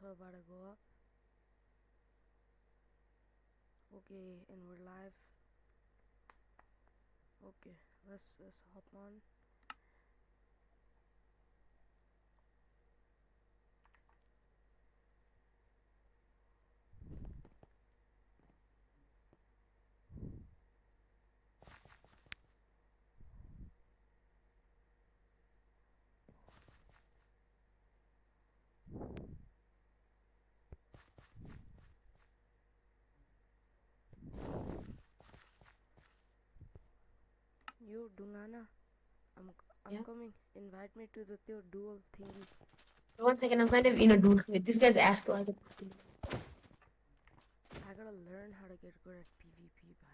are about to go up. Okay, and we're live. Okay, let's hop on. You Dungana, I'm Yeah. coming. Invite me to the your duel thingy. 1 second, I'm kind of in a duel with this guy's ass though. I gotta learn how to get good at PvP by.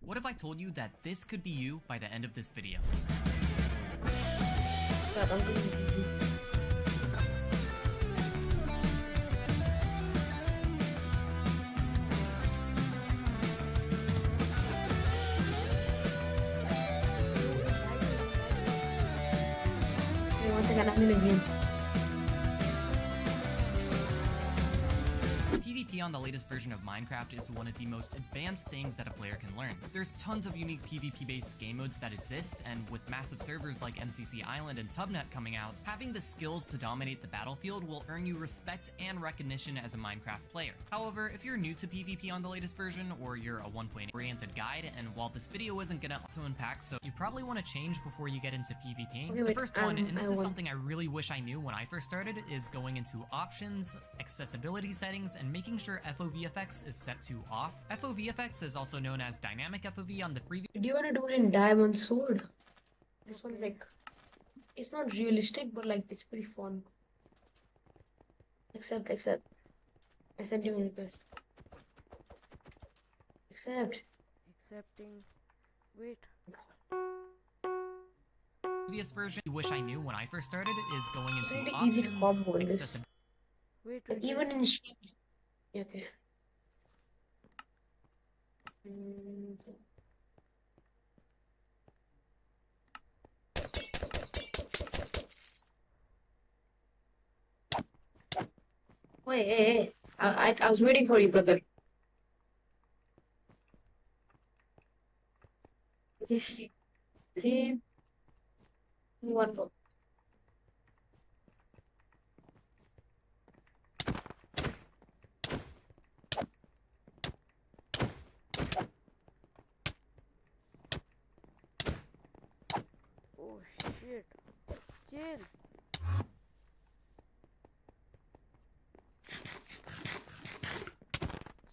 What if I told you that this could be you by the end of this video? God, I'm doing it easy. Wait 1 second, I'm in a game. PvP on the latest version of Minecraft is one of the most advanced things that a player can learn. There's tons of unique PvP-based game modes that exist, and with massive servers like MCC Island and Tubnet coming out, having the skills to dominate the battlefield will earn you respect and recognition as a Minecraft player. However, if you're new to PvP on the latest version, or you're a 1.8 oriented guide, and while this video isn't gonna auto-unpack, so you probably want to change before you get into PvP. Okay, The wait, first one, and this I is won. something I really wish I knew when I first started, is going into options, accessibility settings, and making sure FOVFX is set to off. FOVFX is also known as dynamic FOV on the previous. Do you want to do it in Diamond Sword? This one's Okay. like, it's not realistic, but like, it's pretty fun. Except, I sent you a request. Except. Accepting. Wait. Previous version, I wish I knew when I first started, is going It's into really easy to options, combo in this. accessibility. Wait. Like, even in sheep. Okay. Wait, hey. I was waiting for you, brother. Okay. 3, 2, 1, go. Oh shit. Chill.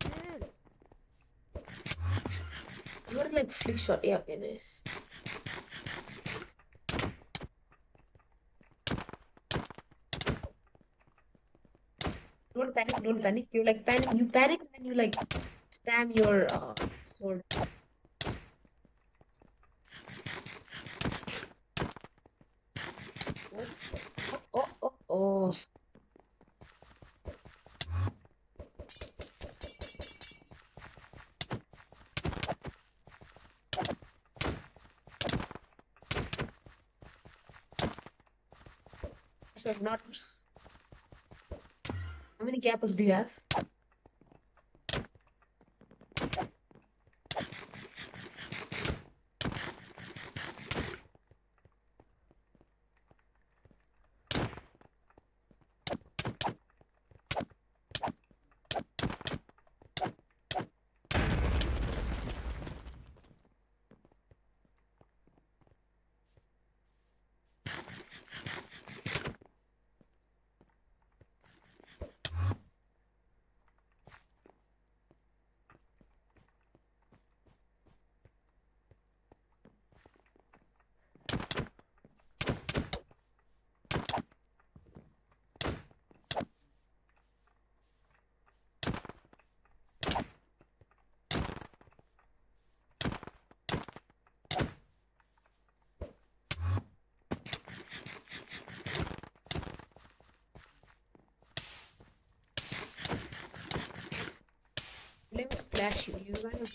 Chill. You want to like flick shot? Yeah, okay, nice. Don't panic, don't panic. You like panic, you panic and then you like spam your sword. Oh. So not. How many capos do you have? flash you. You kind of.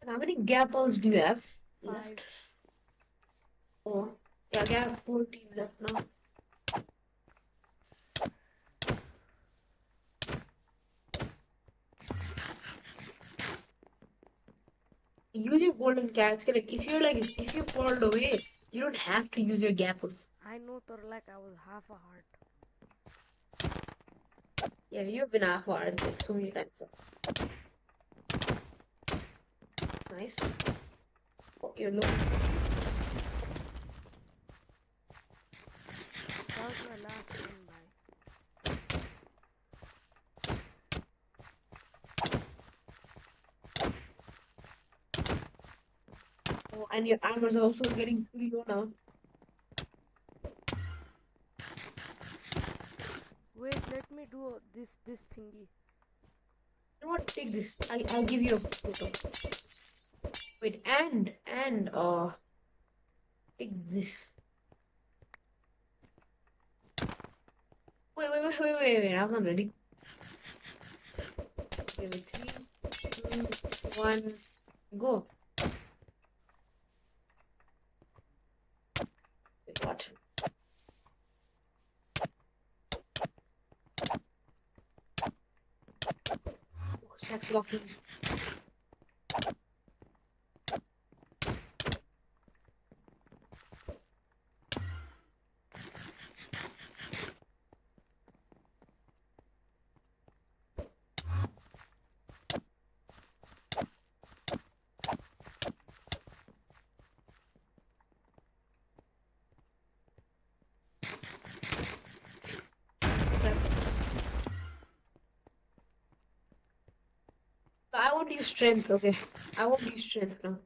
How many gapples do you have 5. left? Oh, yeah, I have 14 left now. Use your golden carrots. Like if you fall away, you don't have to use your gapples. I know, like I was half a heart. Yeah, you've been half hard like so many times. So. Nice. Oh, you're low. That was my last one, bye. Oh, and your armor's also getting pretty low now. Wait, let me do this thingy. You know what? Take this. I'll give you a photo. Wait, and take this. Wait. I'm not ready. Okay, wait, 3, 2, 1, go. Wait, what? Oh, Shaq's locking. I won't use strength, okay? I won't use strength now.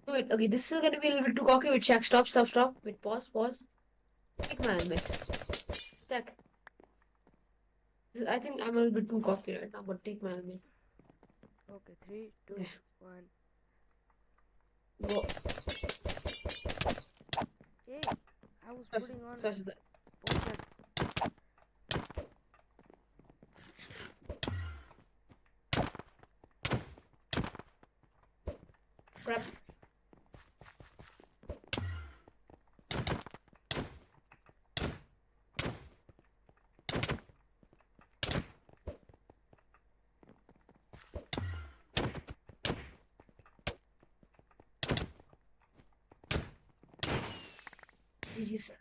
Wait, okay, this is gonna be a little bit too cocky. Wait, Shaq, stop. Wait, pause. Take my helmet. Attack. I think I'm a little bit too cocky right now, but take my helmet. Okay, 3, 2, Okay. 1. Go. Hey, I was putting on Such. both heads. Grab. GG's.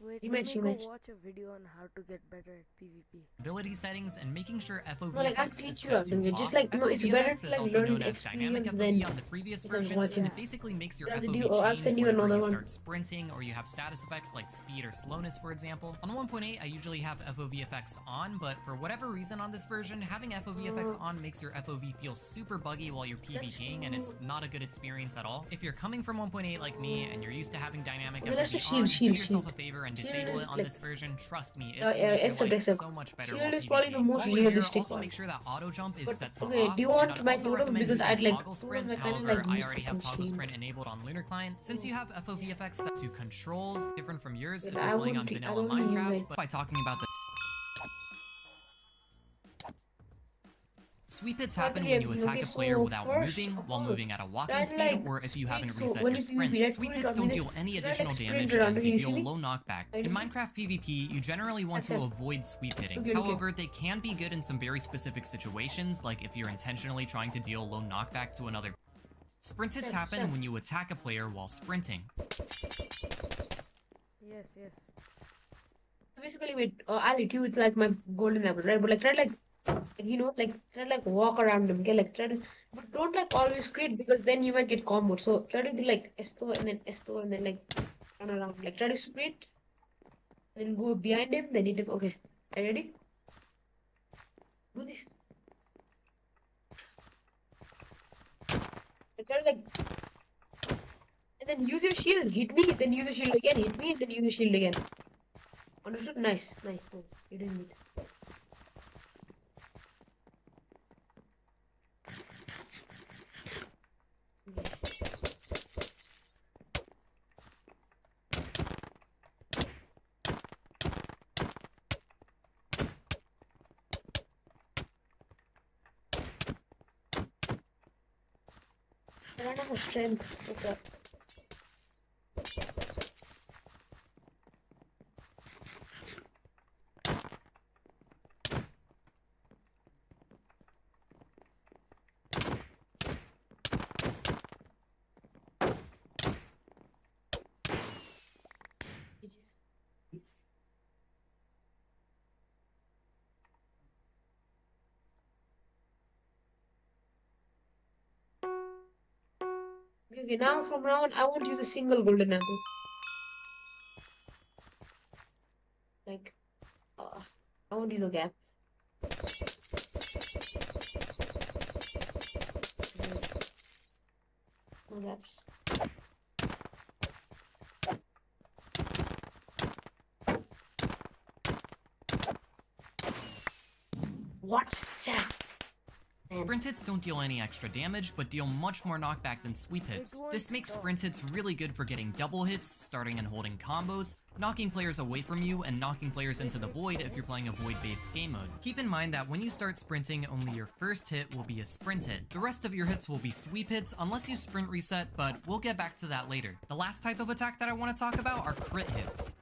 Wait, Rematch, let me go rematch. watch a video on how to get better at PvP. ability settings and making sure FOV No, like, I'll effects is teach you set how to do to it. Just off. like, no, it's FOV better effects to is like also learn known as dynamic experience FOV than on the previous just like versions, watching. and it basically makes your I'll FOV do- I'll change send you whenever another you one. start sprinting or you have status effects like speed or slowness, for example. On 1.8, I usually have FOV effects on, but for whatever reason on this version, having FOV effects on makes your FOV feel super buggy while you're PvPing, and it's not a good experience at all. If you're coming from 1.8 like me and you're used to having dynamic Okay, let's FOV just on, shield. do yourself a favor and Shield disable is it on like- this version. Trust me, it Yeah, will make your accept, life accept. so much better Shield while is probably PvPing. the most While we're here, realistic also one. make sure that auto jump is But, set to okay, off. do you and want I'd my also totem? recommend Because using I'd like toggle totem, sprint. I kinda However, like I use already this have on toggle stream. sprint enabled on Lunar Client. Since you have FOV effects set to controls different from yours if But you're I playing on wouldn't- I vanilla don't wanna use, Minecraft, like- but by talking about this. Sweep hits Not happen really when you everything. attack Okay, a player so without first moving, of while all, moving at a walking try speed, like or if you haven't sprint. So reset when your you sprint. PvP, Sweep right, hits put it don't on deal any so try, like, additional sprint damage, around. and Okay, they you see deal me? low knockback. Right, In okay. Minecraft PvP, you generally want to Okay. avoid sweep hitting. Okay. However, they can be good in some very specific situations, like if you're intentionally trying to deal low knockback to another. Sprint hits Sure, happen sure. when you attack a player while sprinting. Yes, yes. Basically, wait, I'll hit you with like my golden apple, right? But like, try like, try like walk around them, okay? Like, try to, but don't like always crit because then you might get comboed. So try to do like esto and then like run around. Like, try to sprint, then go behind him, then hit him. Okay, are you ready? Do this. Like, try to like, and then use your shield. Hit me, then use the shield again. Hit me, and then use the shield again. Understood? Nice. You're doing it. I don't have strength. Okay. GG's. Okay, now from now on, I won't use a single golden apple. Like, I won't use a gap. No gaps. What? Jack. Sprint hits don't deal any extra damage, but deal much more knockback than sweep hits. This makes sprint hits really good for getting double hits, starting and holding combos, knocking players away from you, and knocking players into the void if you're playing a void-based game mode. Keep in mind that when you start sprinting, only your first hit will be a sprint hit. The rest of your hits will be sweep hits unless you sprint reset, but we'll get back to that later. The last type of attack that I want to talk about are crit hits.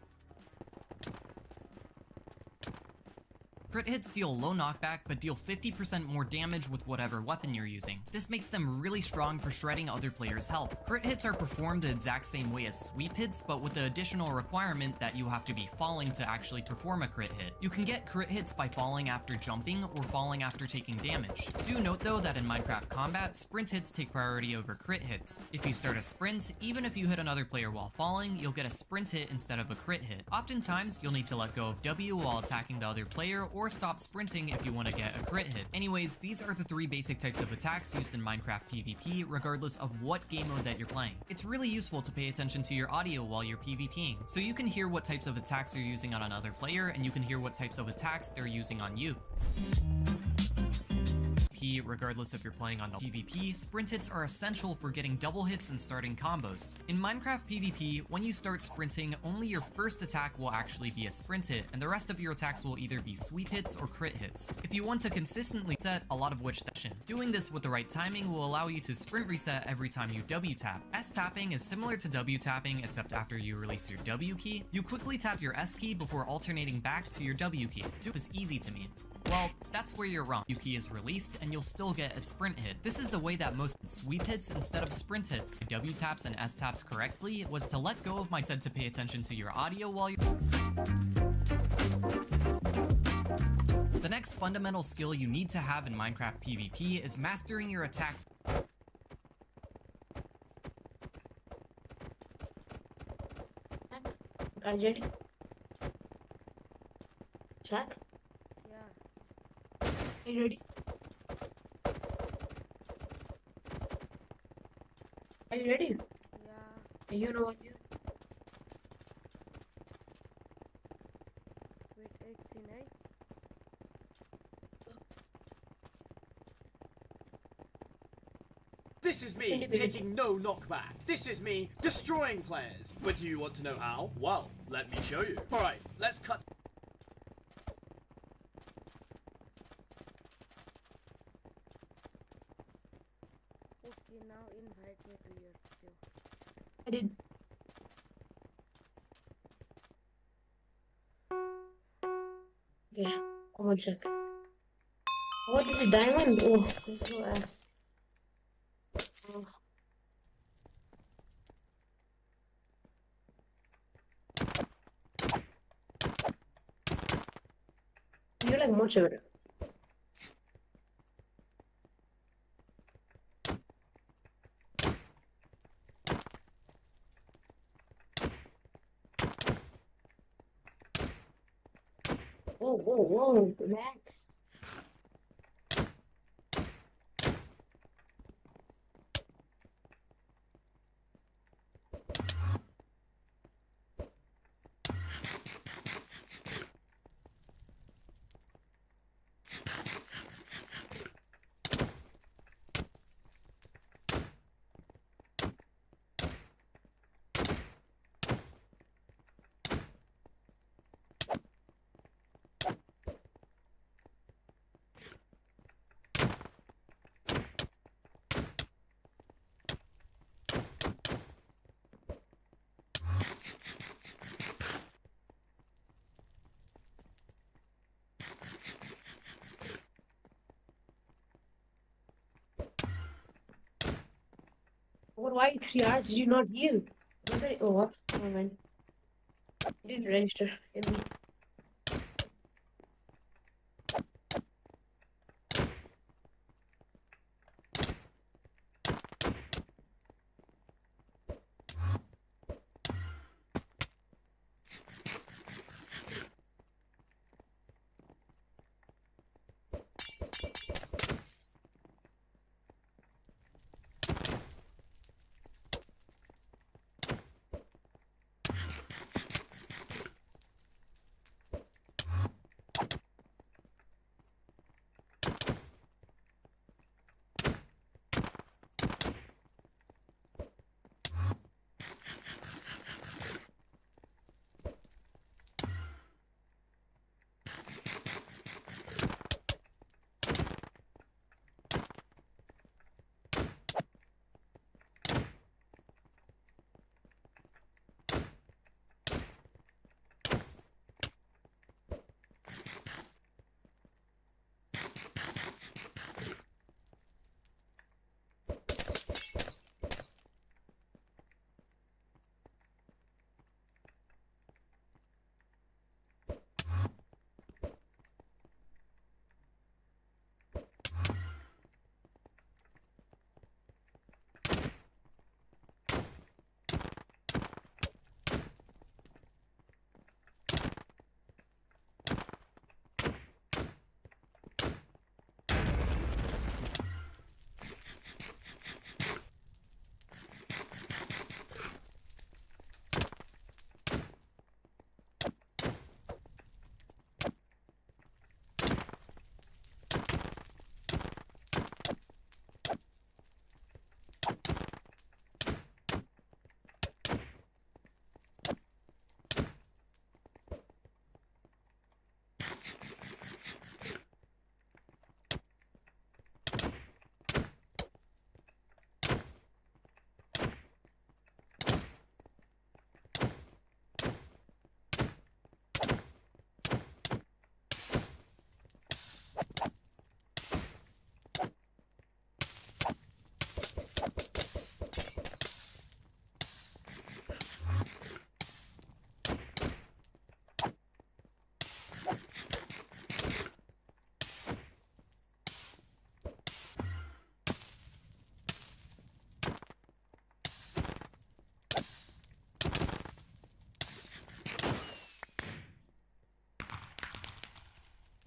Crit hits deal low knockback, but deal 50% more damage with whatever weapon you're using. This makes them really strong for shredding other players' health. Crit hits are performed the exact same way as sweep hits, but with the additional requirement that you have to be falling to actually perform a crit hit. You can get crit hits by falling after jumping or falling after taking damage. Do note though that in Minecraft Combat, sprint hits take priority over crit hits. If you start a sprint, even if you hit another player while falling, you'll get a sprint hit instead of a crit hit. Oftentimes, you'll need to let go of W while attacking the other player, or stop sprinting if you want to get a crit hit. Anyways, these are the three basic types of attacks used in Minecraft PvP, regardless of what game mode that you're playing. It's really useful to pay attention to your audio while you're PvPing, so you can hear what types of attacks you're using on another player, and you can hear what types of attacks they're using on you. Regardless if you're playing on the PvP, sprint hits are essential for getting double hits and starting combos. In Minecraft PvP, when you start sprinting, only your first attack will actually be a sprint hit, and the rest of your attacks will either be sweep hits or crit hits. If you want to consistently set, a lot of which action. Doing this with the right timing will allow you to sprint reset every time you W tap. S tapping is similar to W tapping, except after you release your W key, you quickly tap your S key before alternating back to your W key. It was easy to me. Well, that's where you're wrong. W key is released and you'll still get a sprint hit. This is the way that most sweep hits instead of sprint hits. W taps and S taps correctly was to let go of my said to pay attention to your audio while you. The next fundamental skill you need to have in Minecraft PvP is mastering your attacks. Are you ready? Jack? Yeah. Are you ready? Are you ready? Yeah. You know what you. Wait, 89. This is me taking no knockback. This is me destroying players. But do you want to know how? Well, let me show you. Alright, let's cut. Okay, now invite me to your show. I did. Okay, come on, check. What is a diamond? Oh, this is so ass. Oh. You like much of it. Whoa, whoa, whoa, relax. Why 3 hours did you not heal? Oh, what? Never mind. You didn't register. Get me.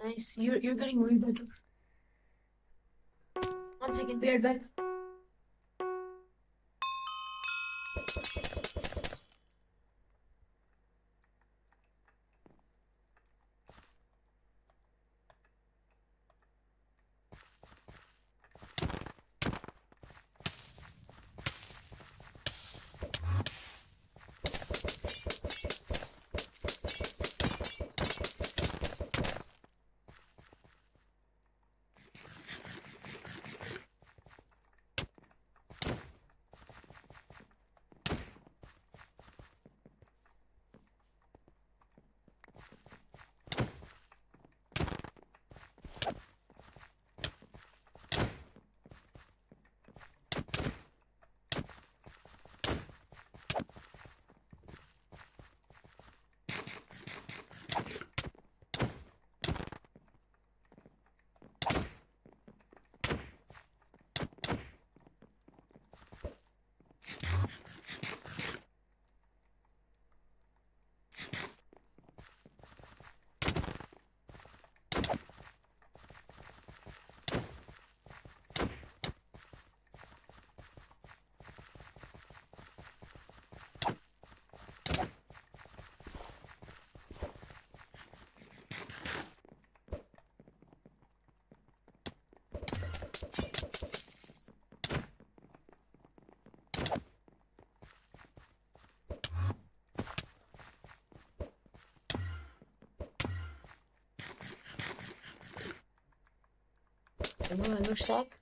Nice. You're getting way better. 1 second, be right back. Hello, Stack.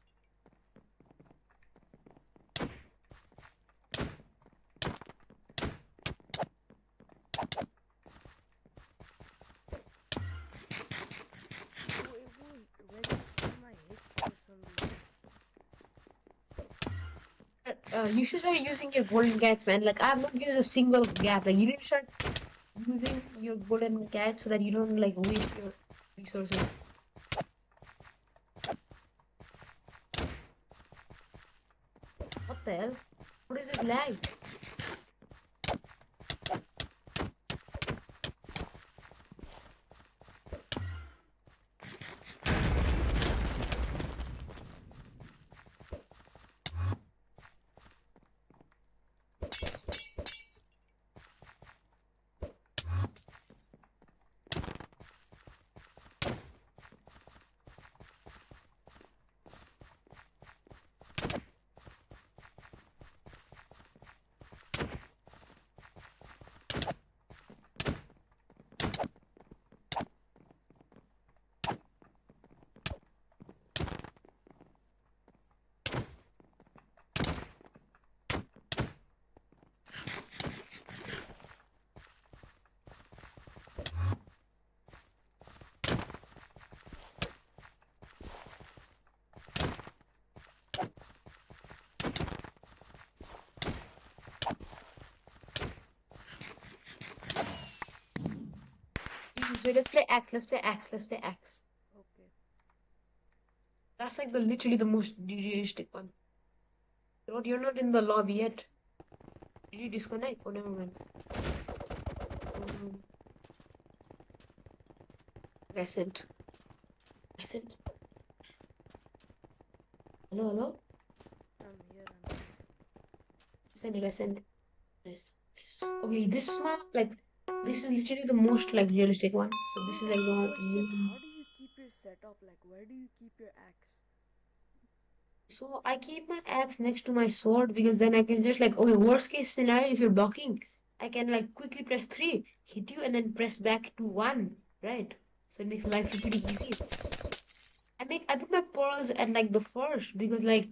Oh, it will register my hits for some reason. You should start using your golden cats, man. Like, I have not used a single gap. Like, you need to start using your golden cat so that you don't, like, waste your resources. What the hell? What is this lag? Wait, let's play Axe. Let's play Axe. Let's play Axe. Okay. That's like literally the most realistic one. You're not in the lobby yet. Did you disconnect? Oh, never mind. Um, I sent. Hello? I'm here. I'm here. I sent. Yes. Okay, this one, like, this is literally the most, like, realistic one. So this is, like, the Question, one. how do you keep your setup? Like, where do you keep your axe? So I keep my axe next to my sword because then I can just, like, okay, worst case scenario, if you're blocking, I can, like, quickly press 3, hit you, and then press back to 1, right? So it makes life pretty easy. I put my pearls at, like, the first because, like,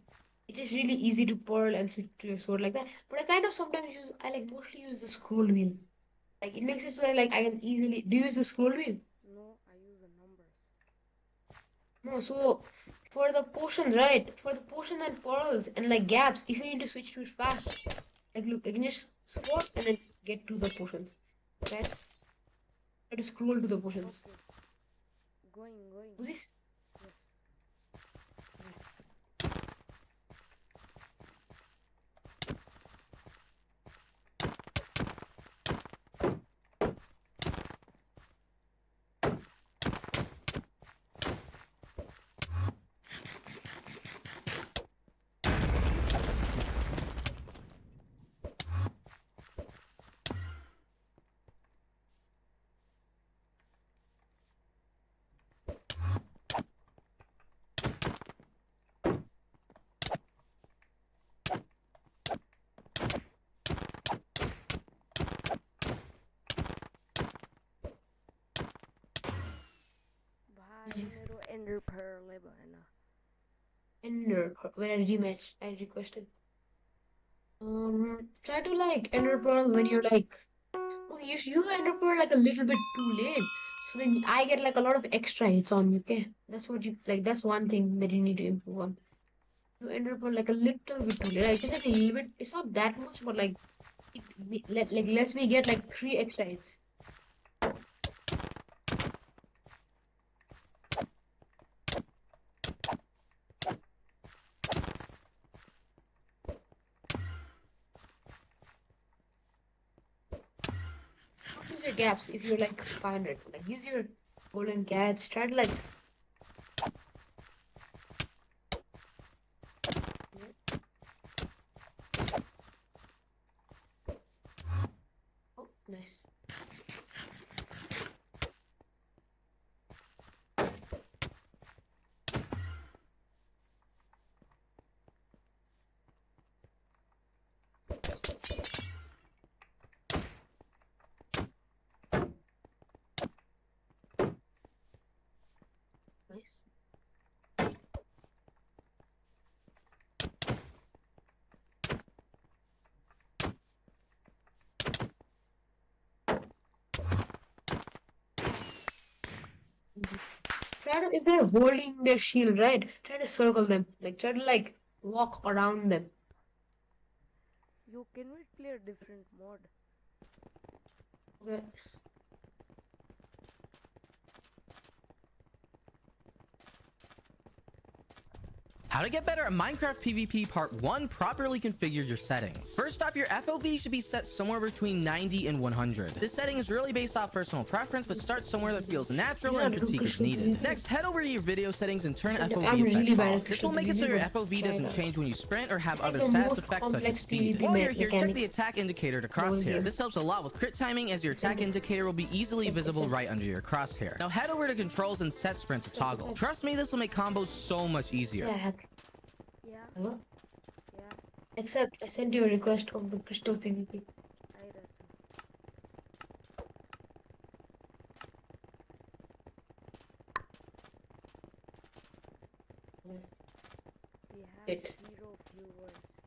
it's just really easy to pearl and switch to your sword like that. But I kind of sometimes mostly use the scroll wheel. Like, it makes it so, like, I can easily, do you use the scroll wheel? No, I use the numbers. No, so for the potions, right? For the potions and pearls and, like, gaps, if you need to switch to it fast, like, look, I can just scroll and then get to the potions, right? Try to scroll to the potions. Okay. Going. Who's this? Yes. भाई मेरो ender pearl है बहना. Ender. When I rematch, I requested. Try to, like, ender pearl when you're, like, okay, you ender pearl like a little bit too late. So then I get, like, a lot of extra hits on me, okay? That's what you, like, that's one thing that you need to improve on. You ender pearl like a little bit too late. Like, just like a little bit. It's not that much, but, like, lets me get, like, 3 extra hits. Don't use your gaps if you're, like, 500. Like, use your golden carrots. Try to, like, oh, nice. Nice. Try to, if they're holding their shield, right? Try to circle them. Like, try to, like, walk around them. You can we play a different mod? Okay. How to get better at Minecraft PvP Part 1, properly configure your settings. First off, your FOV should be set somewhere between 90 and 100. This setting is really based off personal preference, but start somewhere that feels natural and critique is needed. Next, head over to your video settings and turn I'm FOV really effects bad off. at This will make it so your crystal FOV doesn't change when you sprint or have It's like other the status most effects such as complex speed. PvP While you're here, check mechanic the attack indicator to in the whole crosshair. game. This helps a lot with crit timing as your attack indicator will be easily visible right under your crosshair. Now head over to controls and set sprint to toggle. Trust me, this will make combos so much easier. Jack. Yeah, Hello? yeah, Except I sent you a request of the crystal PvP. I read We have It. 0 viewers.